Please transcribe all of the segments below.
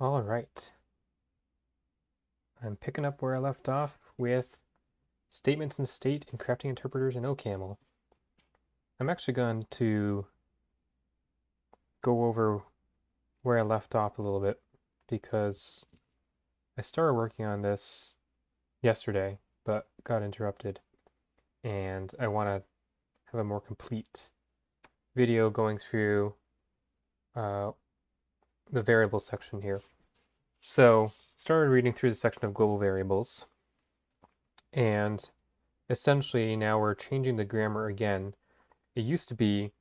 All right. I'm picking up where I left off with statements in state and crafting interpreters in OCaml. I'm actually going to go over where I left off a little bit because I started working on this yesterday, but got interrupted, and I want to have a more complete video going through uh, the variables section here. So, started reading through the section of global variables, and essentially now we're changing the grammar again. It used to be,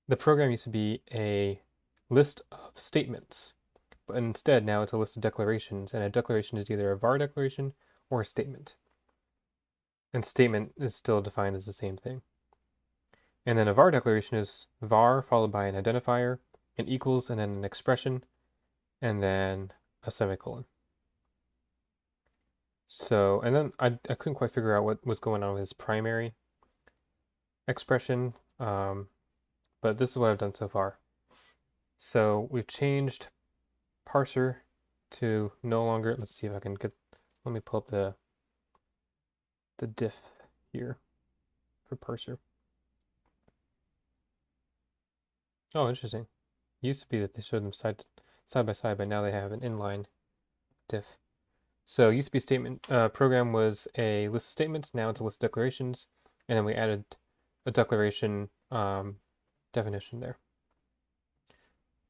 the program used to be a list of statements, but instead now it's a list of declarations, and a declaration is either a var declaration or a statement. And statement is still defined as the same thing. And then a var declaration is var followed by an identifier, an equals, and then an expression, and then a semicolon. So, and then I couldn't quite figure out what was going on with this primary expression, but this is what I've done so far. So we've changed parser to no longer, let's see if I can get, let me pull up the diff here for parser. Oh, interesting. It used to be that they showed them side by side, but now they have an inline diff. So it used to be statement program was a list of statements, now it's a list of declarations, and then we added a declaration definition there.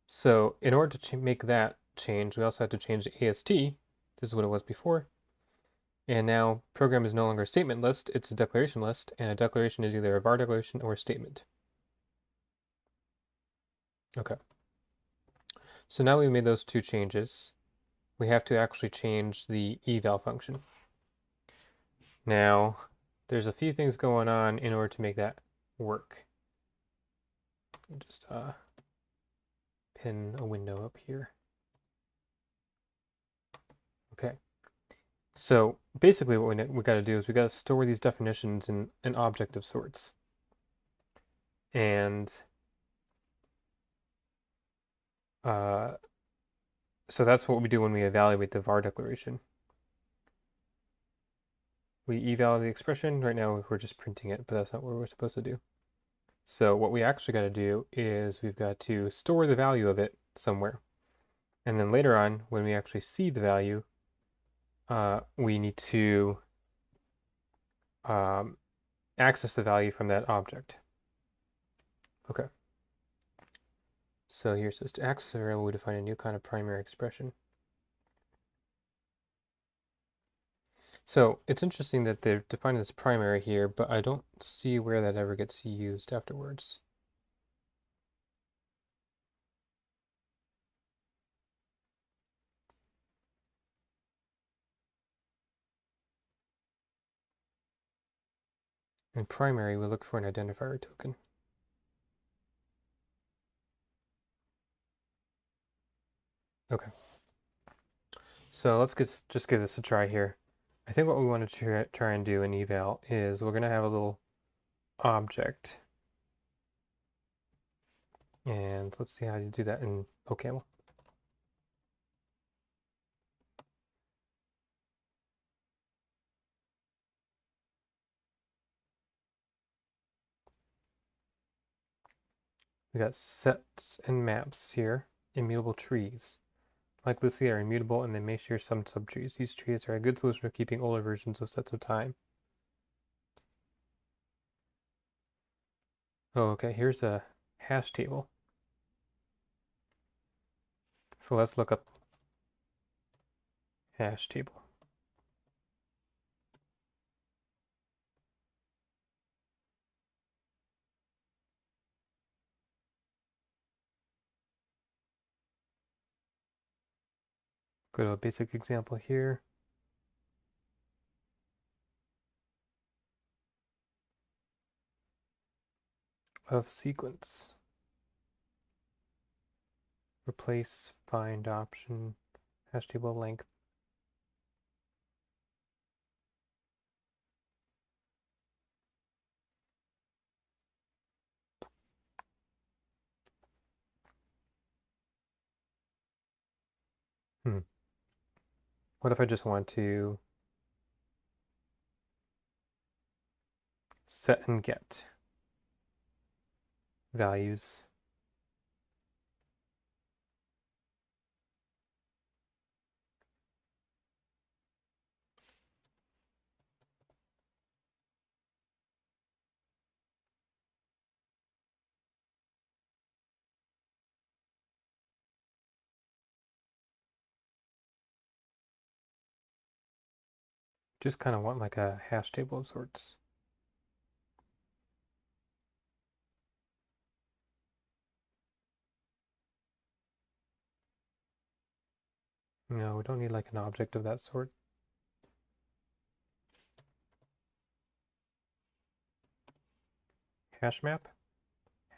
So in order to make that change, we also have to change the AST. This is what it was before. And now program is no longer a statement list, it's a declaration list, and a declaration is either a var declaration or a statement. Okay. So now we made those two changes. We have to actually change the eval function. Now, there's a few things going on in order to make that work. Just pin a window up here. Okay. So basically what we got to do is we got to store these definitions in an object of sorts. And so that's what we do when we evaluate the var declaration. We eval the expression. Right now we're just printing it, but that's not what we're supposed to do. So what we actually got to do is we've got to store the value of it somewhere. And then later on, when we actually see the value, we need to access the value from that object. Okay. So here it says to access a variable, we define a new kind of primary expression. So it's interesting that they're defining this primary here, but I don't see where that ever gets used afterwards. In primary, we look for an identifier token. Okay. So let's just give this a try here. I think what we want to try and do in eval is we're going to have a little object. And let's see how you do that in OCaml. We got sets and maps here, immutable trees. Like Lucy are immutable and they may share some subtrees. These trees are a good solution for keeping older versions of sets of time. Oh, okay, here's a hash table. So let's look up hash table. Go to a basic example here. Of sequence. Replace, find option, hash table length. What if I just want to set and get values? Just kind of want like a hash table of sorts. No, we don't need like an object of that sort. Hash map,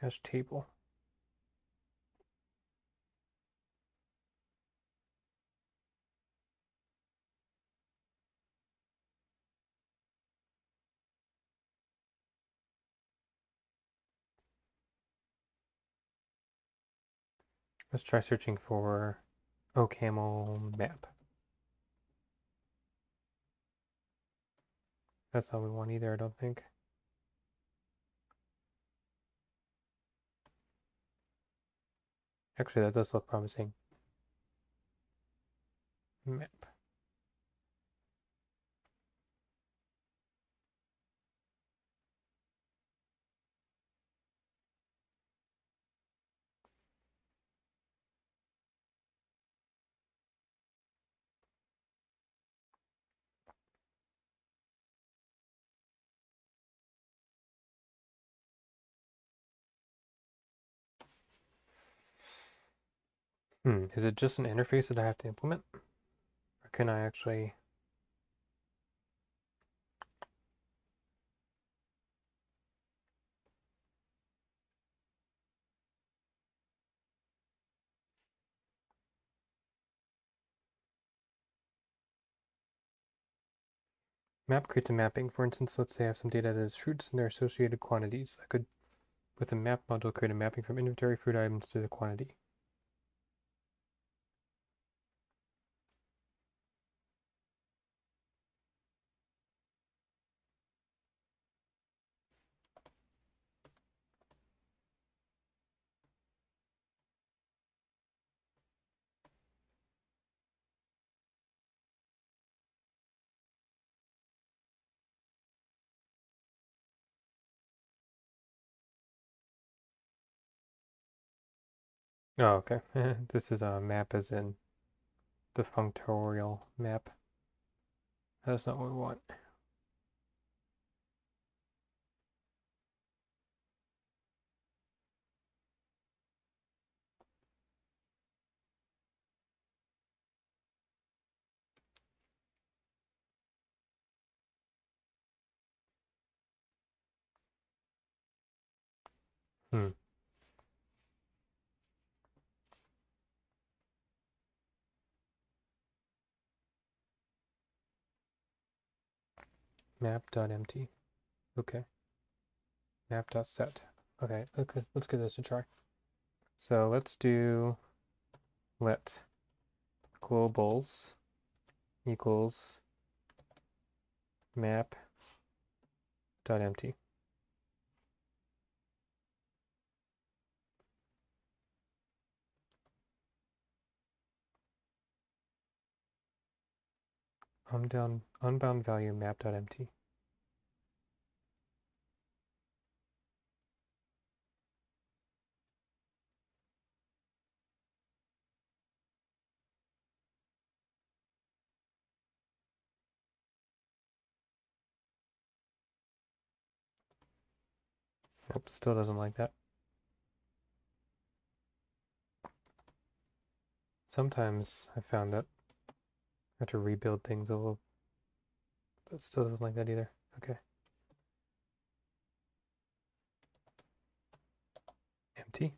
hash table. Let's try searching for OCaml map. That's not what we want either, I don't think. Actually, that does look promising. Map. Is it just an interface that I have to implement? Or can I actually... Map creates a mapping. For instance, let's say I have some data that is fruits and their associated quantities. I could, with a map module, create a mapping from inventory fruit items to the quantity. Oh, okay. This is a map as in the functorial map. That's not what we want. Hmm. Map.empty. Okay. Map.set. Okay, let's give this a try. So let's do let globals equals map.empty. Unbound value map.empty. Nope, still doesn't like that. Sometimes I found that I have to rebuild things a little, but still doesn't like that either. Okay. Empty.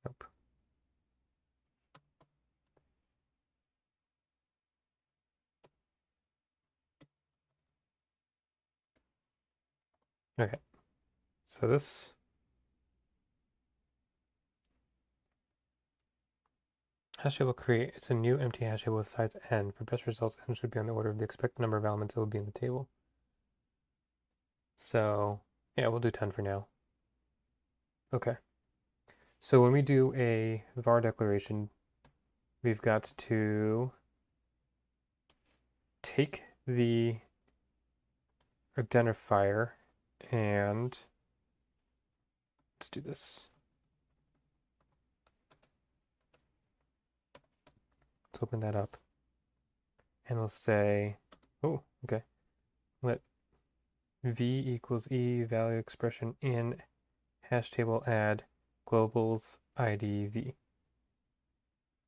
Nope. Okay. So this Hash table create. It's a new empty hash table with size n. For best results, n should be on the order of the expected number of elements that will be in the table. So yeah, we'll do 10 for now. Okay. So when we do a var declaration, we've got to take the identifier and let's do this. Let's open that up. And we'll say, oh, okay. Let v equals e value expression in hash table add globals id v.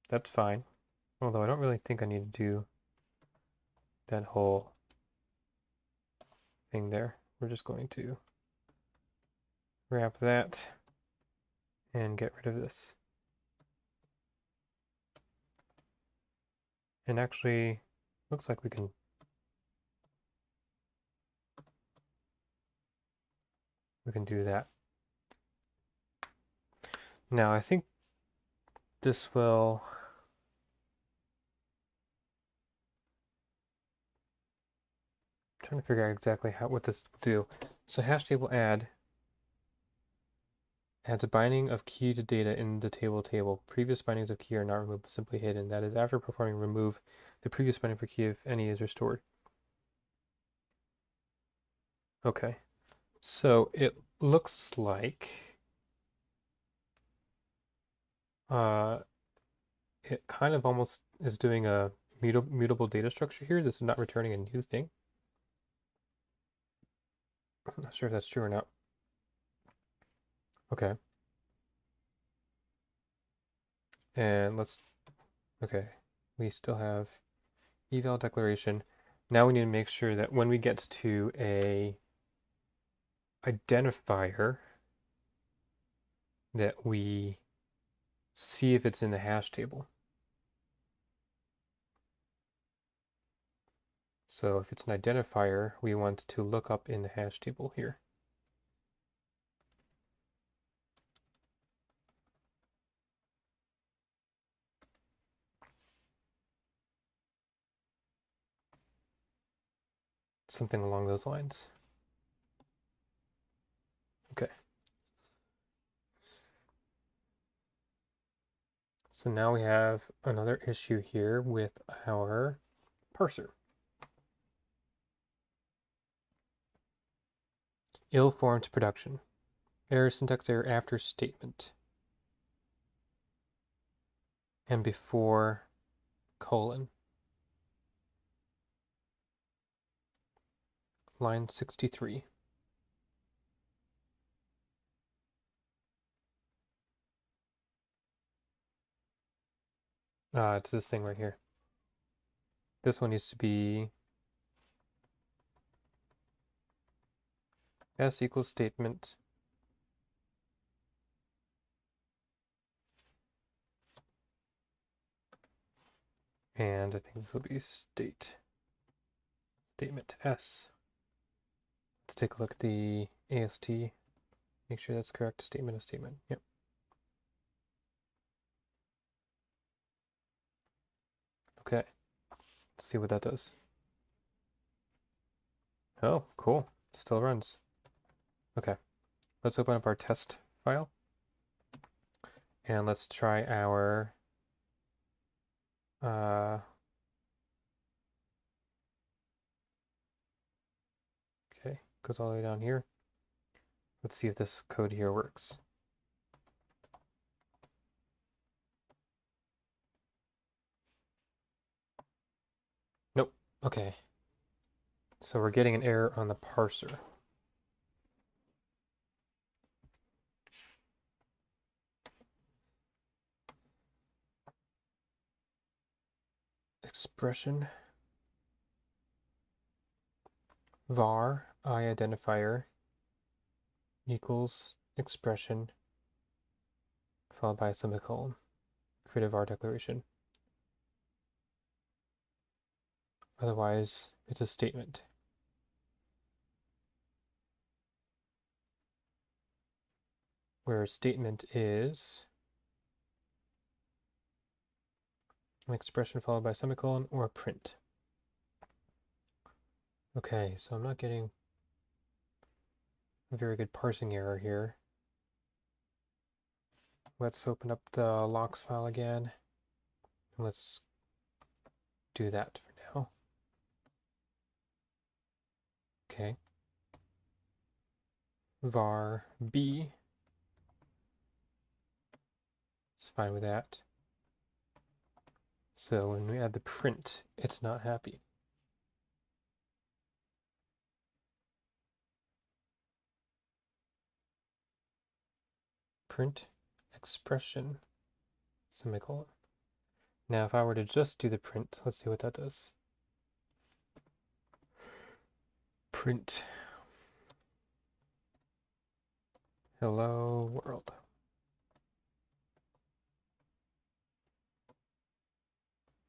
That's fine. Although I don't really think I need to do that whole thing there. We're just going to wrap that and get rid of this. And actually, looks like we can do that. Now I think this will I'm trying to figure out exactly what this will do. So hash table add adds a binding of key to data in the table. Previous bindings of key are not removed, simply hidden. That is, after performing remove, the previous binding for key, if any, is restored. Okay, so it looks like it kind of almost is doing a mutable data structure here. This is not returning a new thing. I'm not sure if that's true or not. Okay. And okay, we still have eval declaration. Now we need to make sure that when we get to a identifier that we see if it's in the hash table. So if it's an identifier, we want to look up in the hash table here. Something along those lines. Okay. So now we have another issue here with our parser. Ill-formed production. Error, syntax error after statement. And before colon. Line 63. It's this thing right here. This one needs to be s equals statement and I think this will be statement s. Let's take a look at the AST. Make sure that's correct. Statement of statement. Yep. Okay. Let's see what that does. Oh, cool. Still runs. Okay. Let's open up our test file. And let's try our okay, goes all the way down here. Let's see if this code here works. Nope. Okay. So we're getting an error on the parser. Expression var I identifier equals expression followed by a semicolon. Create a var declaration. Otherwise, it's a statement. Where a statement is an expression followed by a semicolon or a print. Okay, so I'm not getting a very good parsing error here. Let's open up the logs file again. Let's do that for now. Okay. Var b. It's fine with that. So when we add the print, it's not happy. Print expression semicolon. Now if I were to just do the print, let's see what that does. Print hello world.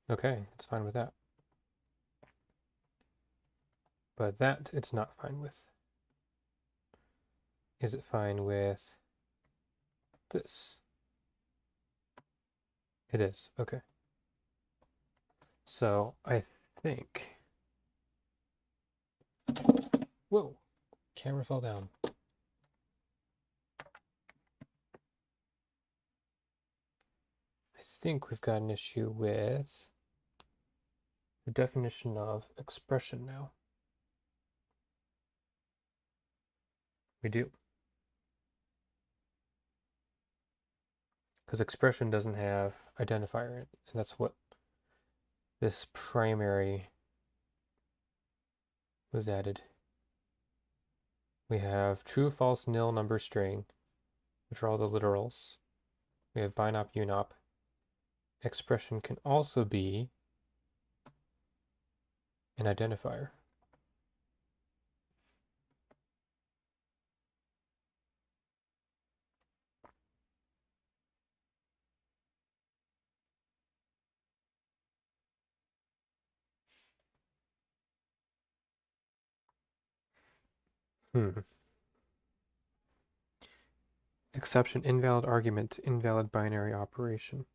Okay, it's fine with that. But that it's not fine with. Is it fine with this? It is, okay. So I think, whoa, camera fell down. I think we've got an issue with the definition of expression now. We do. Because expression doesn't have identifier in it, and that's what this primary was added. We have true, false, nil, number, string, which are all the literals. We have binop, unop. Expression can also be an identifier. Exception, invalid argument, invalid binary operation.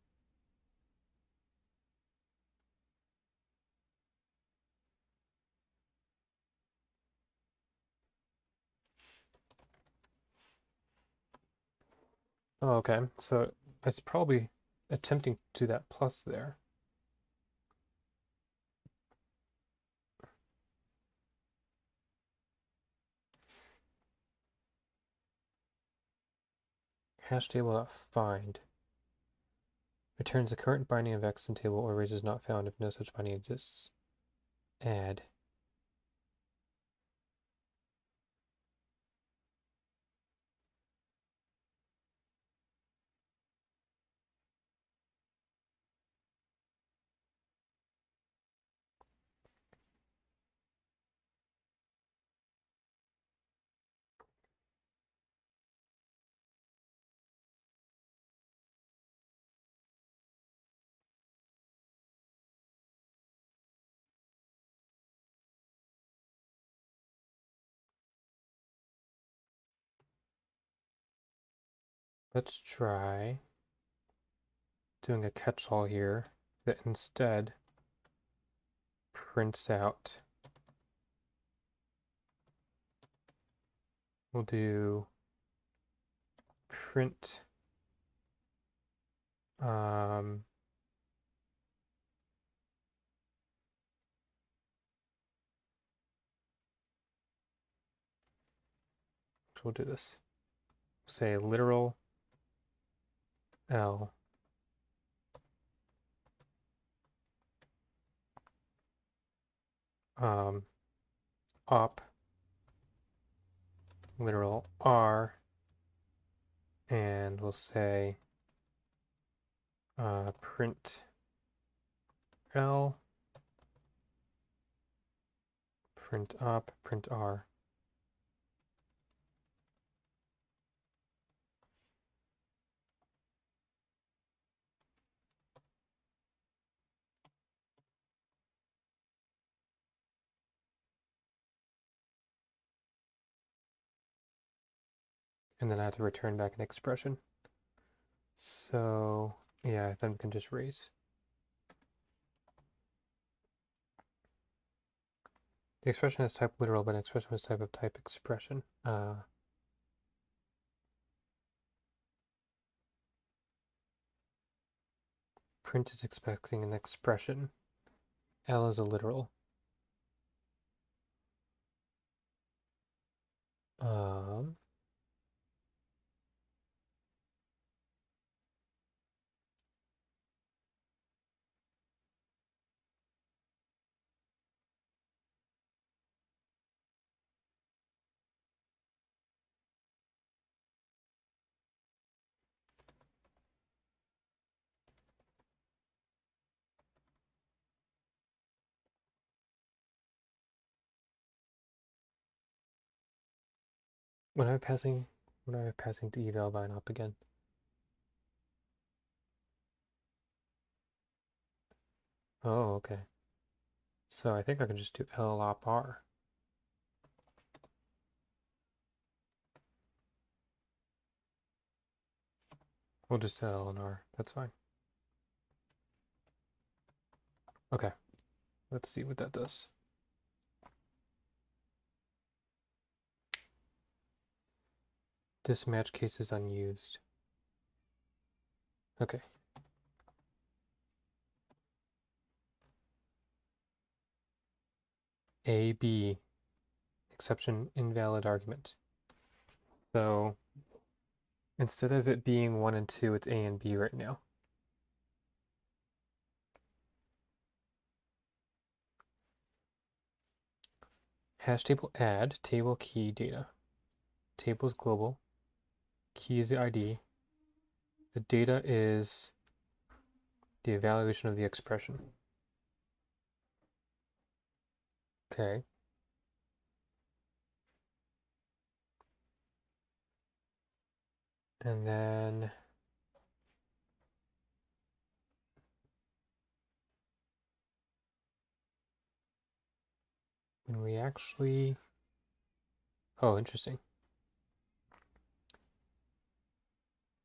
Oh, okay, so it's probably attempting to do that plus there. Hash table.find returns the current binding of X in table or arrays is not found if no such binding exists. Add. Let's try doing a catch-all here that instead prints out. We'll do print we'll do this. Say literal L op literal R, and we'll say print L, print op, print R. And then I have to return back an expression. So yeah, then we can just raise. The expression has type literal, but an expression was type expression. Print is expecting an expression. L is a literal. When am I passing to eval by an op again? Oh, okay. So I think I can just do L op R. We'll just do L and R. That's fine. Okay. Let's see what that does. This match case is unused. Okay. A, B, exception invalid argument. So instead of it being 1 and 2, it's A and B right now. Hash table add, table key data. Table is global. Key is the ID. The data is the evaluation of the expression. Okay. And then when we actually, oh, interesting.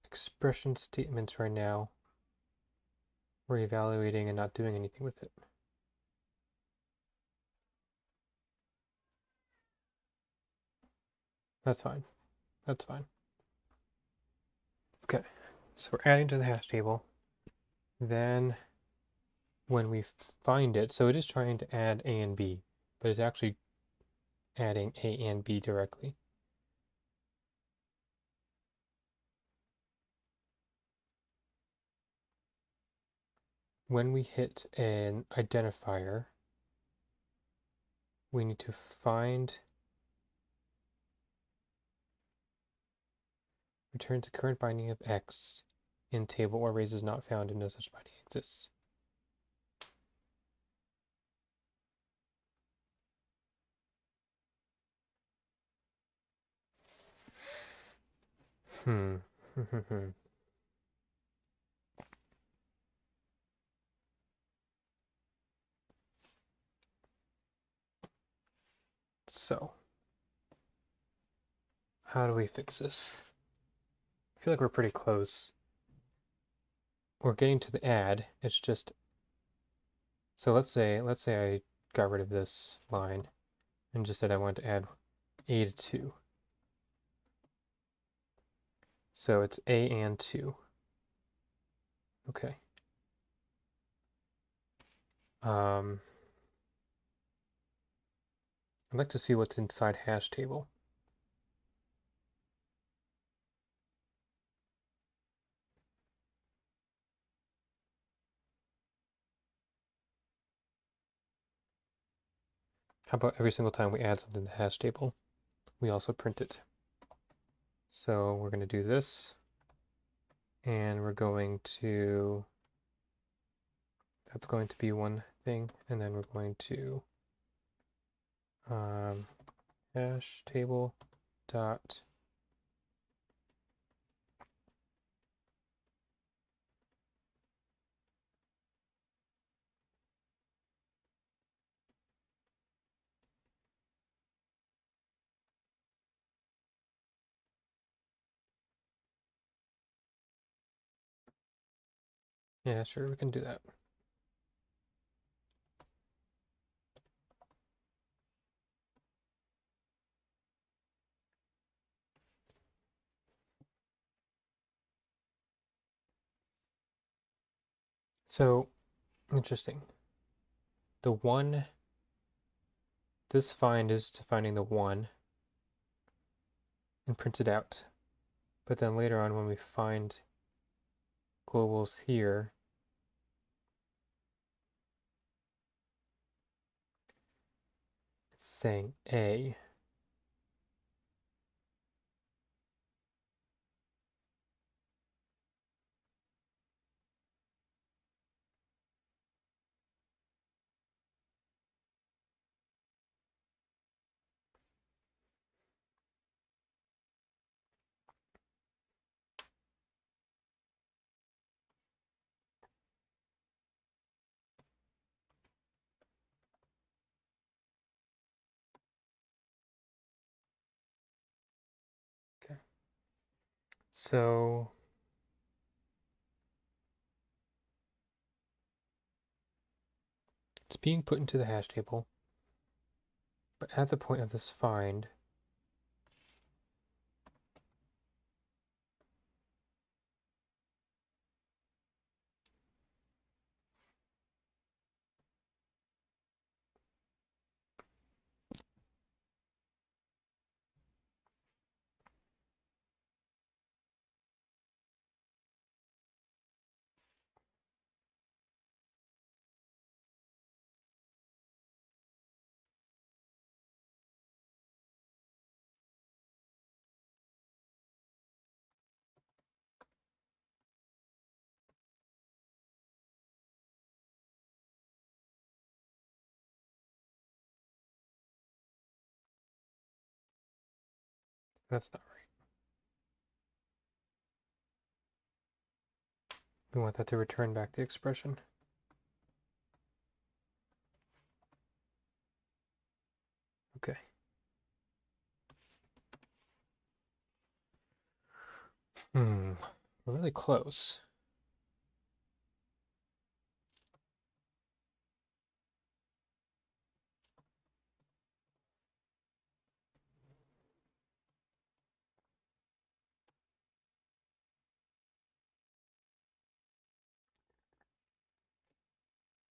Expression statements right now, we're evaluating and not doing anything with it. That's fine. That's fine. Okay, so we're adding to the hash table. Then when we find it, so it is trying to add A and B, but it's actually adding A and B directly. When we hit an identifier, we need to find, returns the current binding of X in table or arrays is not found and no such binding exists. So, how do we fix this? I feel like we're pretty close. We're getting to the add. It's just, so let's say I got rid of this line and just said I want to add A to 2. So it's A and 2. Okay. I'd like to see what's inside hash table. How about every single time we add something to the hash table, we also print it. So we're going to do this, and we're going to, that's going to be one thing, and then we're going to hash table dot yeah, sure, we can do that. So, interesting. The one, this find is to finding the one and print it out. But then later on when we find globals here, it's saying A. Okay. So it's being put into the hash table, but at the point of this find, that's not right. We want that to return back the expression. Okay. We're really close.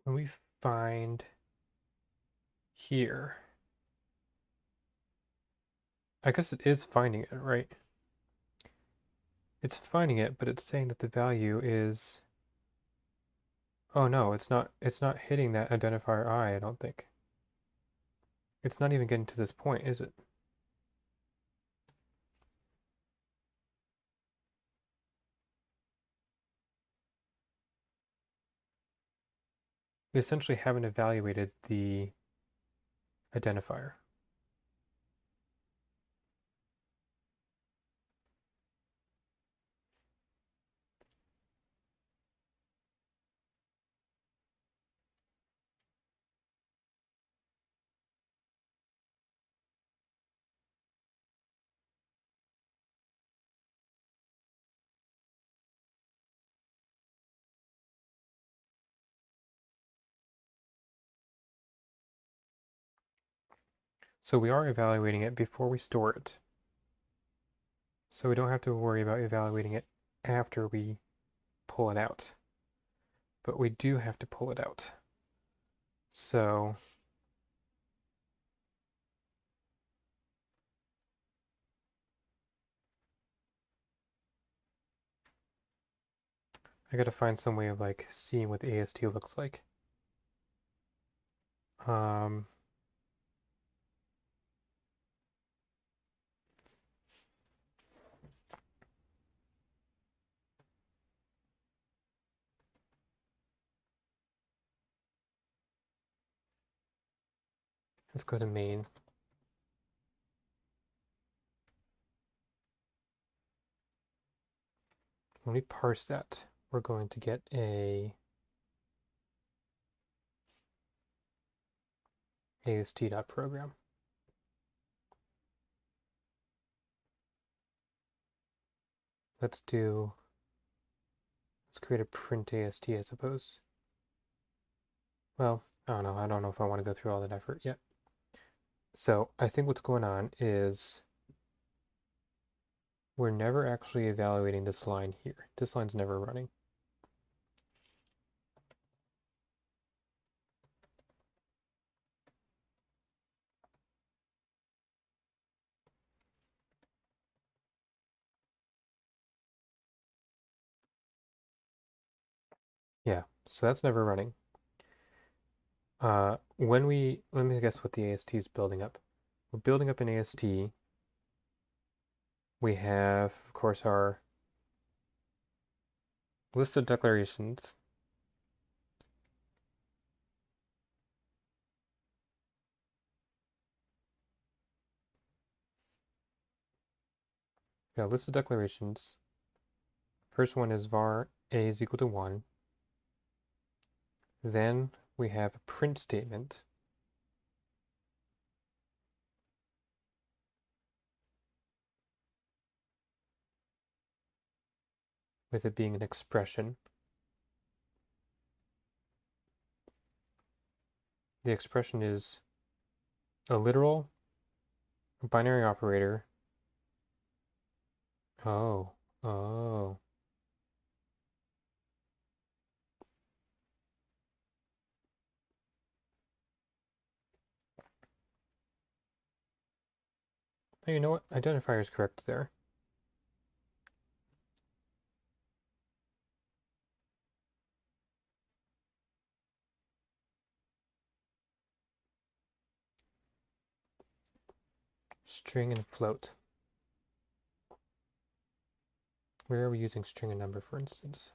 When we find here, I guess it is finding it, right? It's finding it, but it's saying that the value is, oh no, it's not hitting that identifier I don't think. It's not even getting to this point, is it? We essentially haven't evaluated the identifier. So we are evaluating it before we store it. So we don't have to worry about evaluating it after we pull it out. But we do have to pull it out. So I gotta find some way of like seeing what the AST looks like. Um, let's go to main. When we parse that, we're going to get a AST.program. Let's create a print AST, I suppose. Well, I don't know. I don't know if I want to go through all that effort yet. So I think what's going on is we're never actually evaluating this line here. This line's never running. Yeah, so that's never running. Let me guess what the AST is building up. We're building up an AST. We have, of course, our list of declarations. Yeah, list of declarations. First one is var a is equal to 1. Then we have a print statement. With it being an expression. The expression is a literal, a binary operator. Oh, oh. Oh, you know what? Identifier is correct there. String and float. Where are we using string and number, for instance?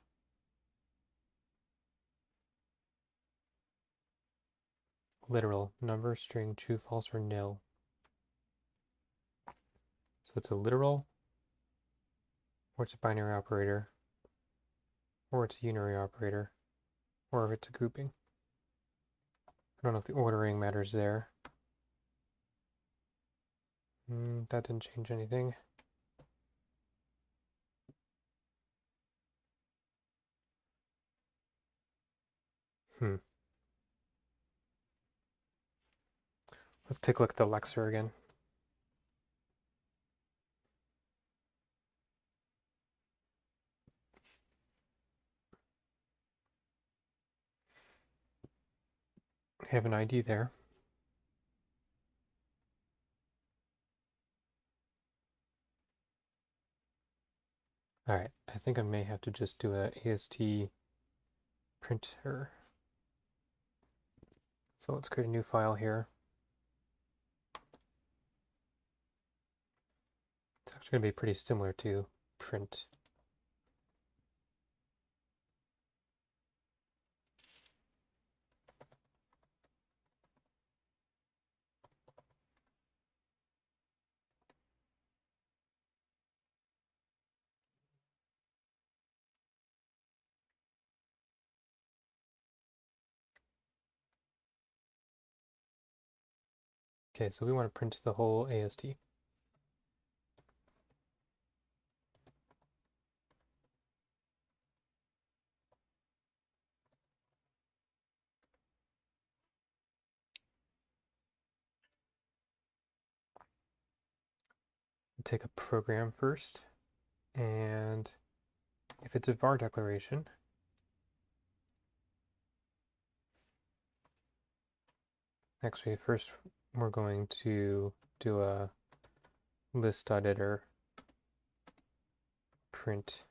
Literal, number, string, true, false, or nil. So it's a literal, or it's a binary operator, or it's a unary operator, or if it's a grouping. I don't know if the ordering matters there. That didn't change anything. Let's take a look at the lexer again. We have an ID there. All right, I think I may have to just do a AST printer. So let's create a new file here. It's actually going to be pretty similar to print. Okay, so we want to print the whole AST. Take a program first, and if it's a var declaration, actually first we're going to do a list.editor print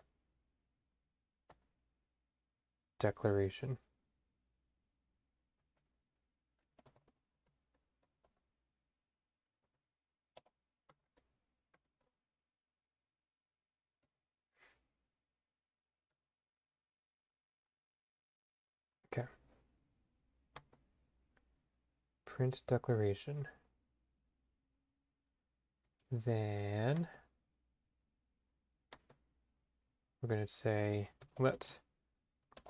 declaration. Okay. Print declaration. Then we're going to say let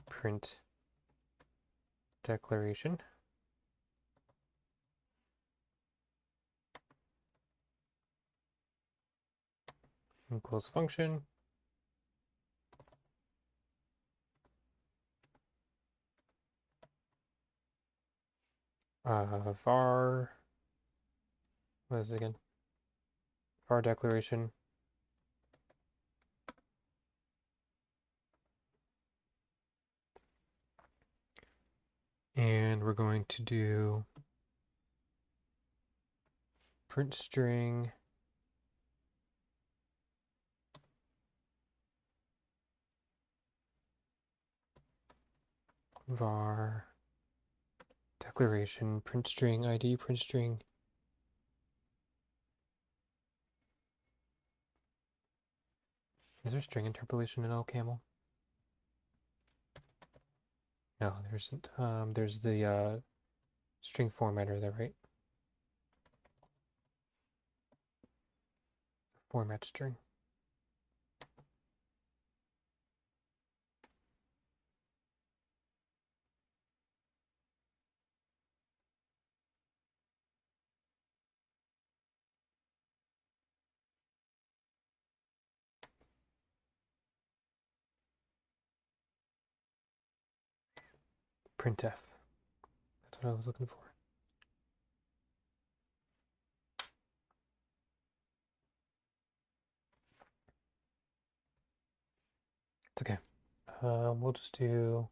print declaration equals function var, what is it again? Var declaration and we're going to do print string var declaration print string ID print string. Is there string interpolation in OCaml? No, there isn't. There's the string formatter there, right? Format string. Printf. That's what I was looking for. It's okay. We'll just do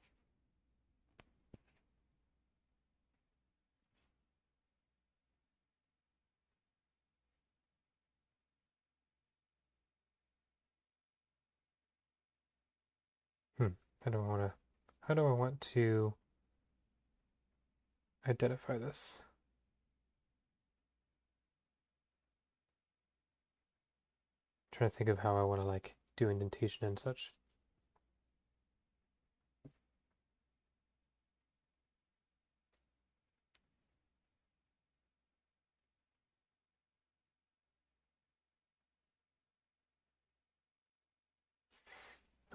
how do I want to identify this? I'm trying to think of how I want to like do indentation and such.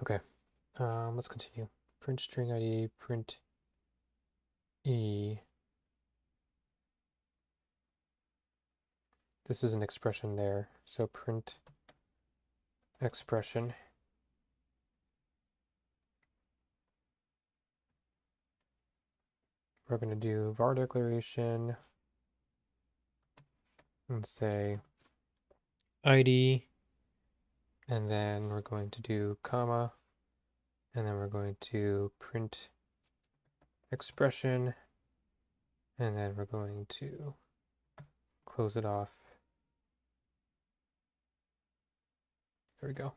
Okay, let's continue. Print string ID, print E. This is an expression there, so print expression. We're going to do var declaration and say ID, and then we're going to do comma, and then we're going to print expression, and then we're going to close it off. There we go.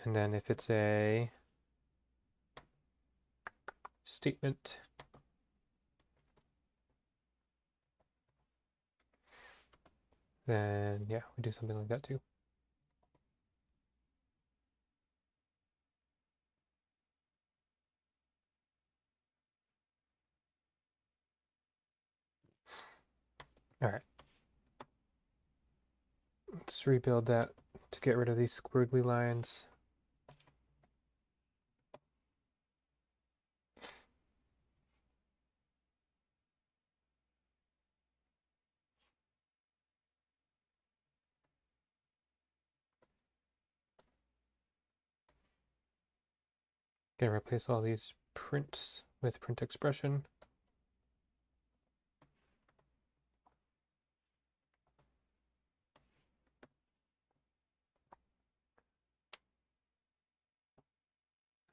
And then if it's a statement, then yeah, we do something like that too. All right. Let's rebuild that to get rid of these squiggly lines. Gonna replace all these prints with print expression.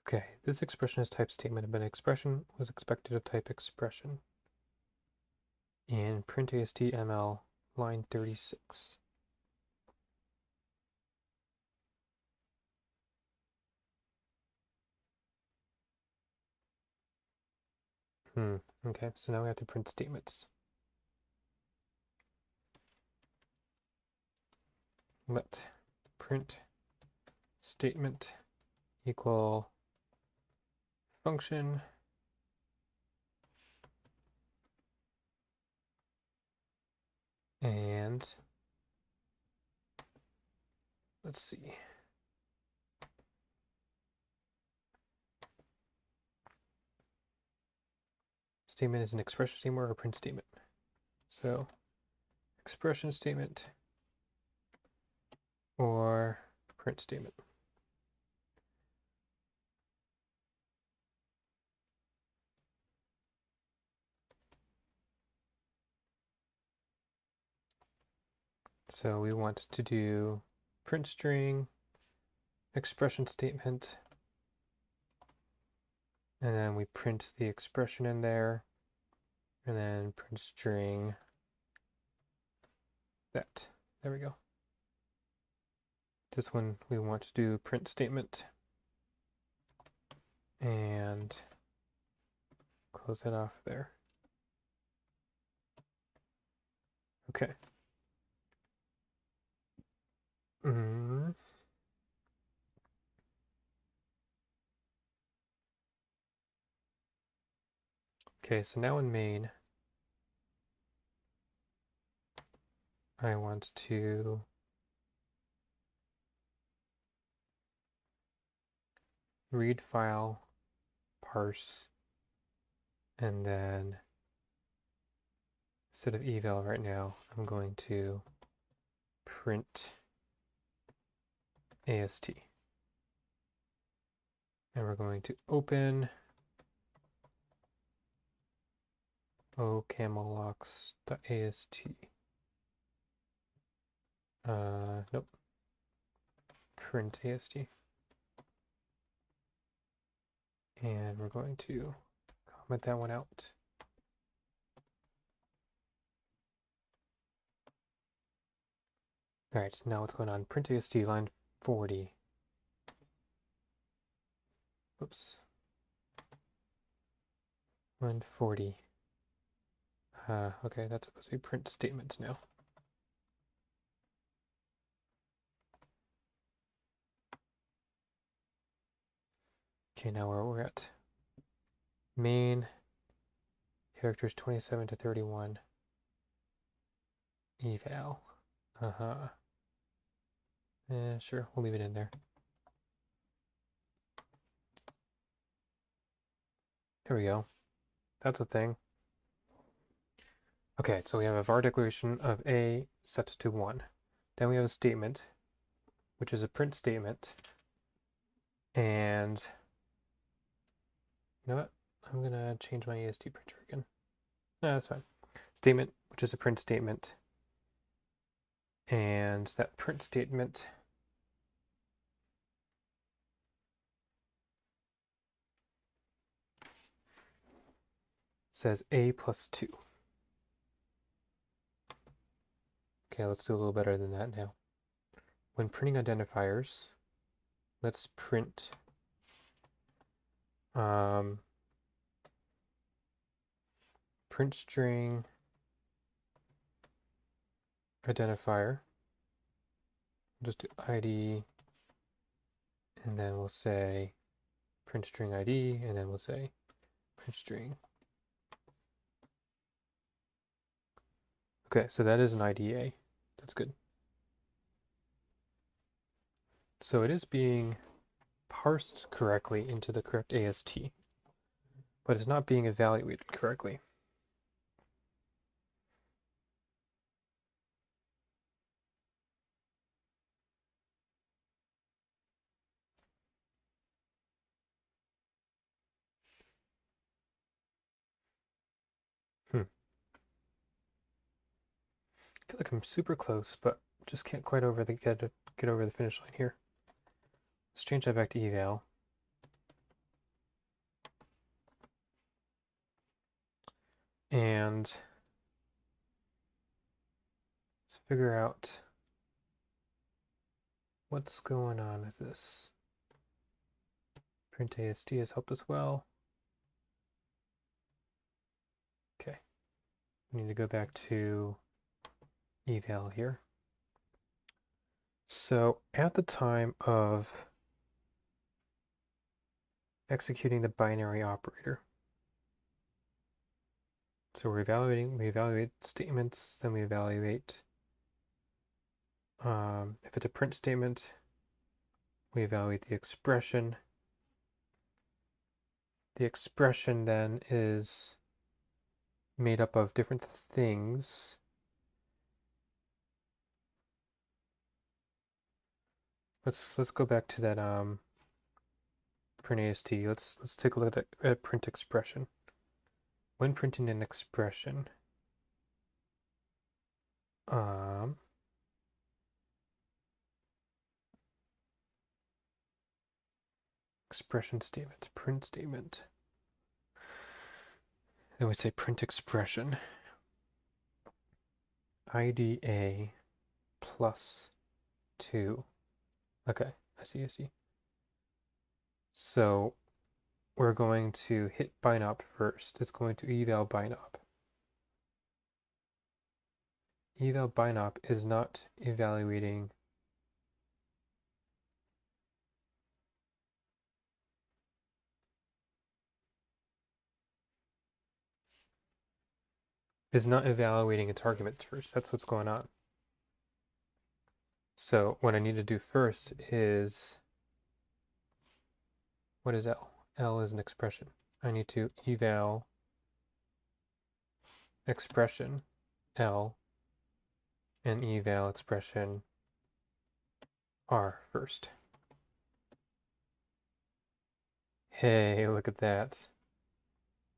Okay, this expression is type statement, but an expression was expected of type expression. In print AST_ML line 36. Okay, so now we have to print statements. Let print statement equal function and let's see. Statement is an expression statement or a print statement. So expression statement or print statement. So we want to do print string, expression statement, and then we print the expression in there, and then print string that. There we go. This one we want to do print statement and close that off there. Okay. Okay, so now in main, I want to read file, parse, and then instead of eval right now, I'm going to print AST. And we're going to open OCaml.ast. Nope. Print AST. And we're going to comment that one out. All right, so now what's going on? Print AST line 40. Oops. Line 40. Okay, that's supposed to be print statement now. Okay, now where we're at. Main characters 27 to 31. Eval. Sure, we'll leave it in there. There we go. That's a thing. Okay, so we have a var declaration of A set to 1. Then we have a statement, which is a print statement. And you know what? I'm going to change my AST printer again. No, that's fine. Statement, which is a print statement. And that print statement says A plus 2. Okay, let's do a little better than that now. When printing identifiers, let's print print string identifier. We'll just do ID, and then we'll say print string ID, and then we'll say print string. Okay, so that is an IDA. That's good. So it is being parsed correctly into the correct AST, but it's not being evaluated correctly. I feel like I'm super close, but just can't quite get over the finish line here. Let's change that back to eval. And let's figure out what's going on with this. Print AST has helped us well. Okay. We need to go back to eval here. So at the time of executing the binary operator, so we evaluate statements, then we evaluate, if it's a print statement, we evaluate the expression. The expression then is made up of different things. Let's go back to that print AST. Let's take a look at print expression. When printing an expression, expression statement, print statement. Then we say print expression. IDA plus 2. Okay, I see. So we're going to hit bind first. It's going to eval bind Eval bind is not evaluating its arguments first. That's what's going on. So what I need to do first is, what is L? L is an expression. I need to eval expression L and eval expression R first. Hey, look at that.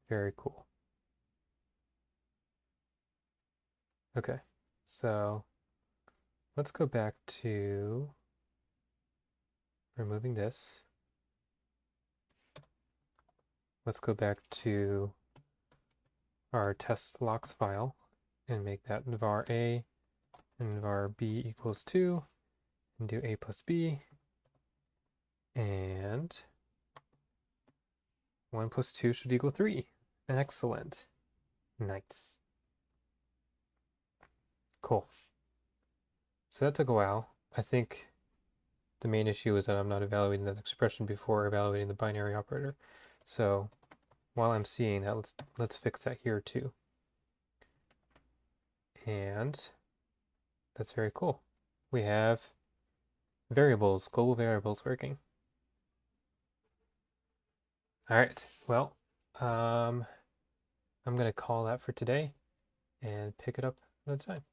Very cool. Okay, so let's go back to removing this. Let's go back to our test locks file and make that var a and var b equals 2 and do a plus b, and 1 plus 2 should equal 3. Excellent. Nice. Cool. So that took a while. I think the main issue is that I'm not evaluating that expression before evaluating the binary operator. So while I'm seeing that, let's fix that here too. And that's very cool. We have variables, global variables working. All right, well, I'm going to call that for today and pick it up another time.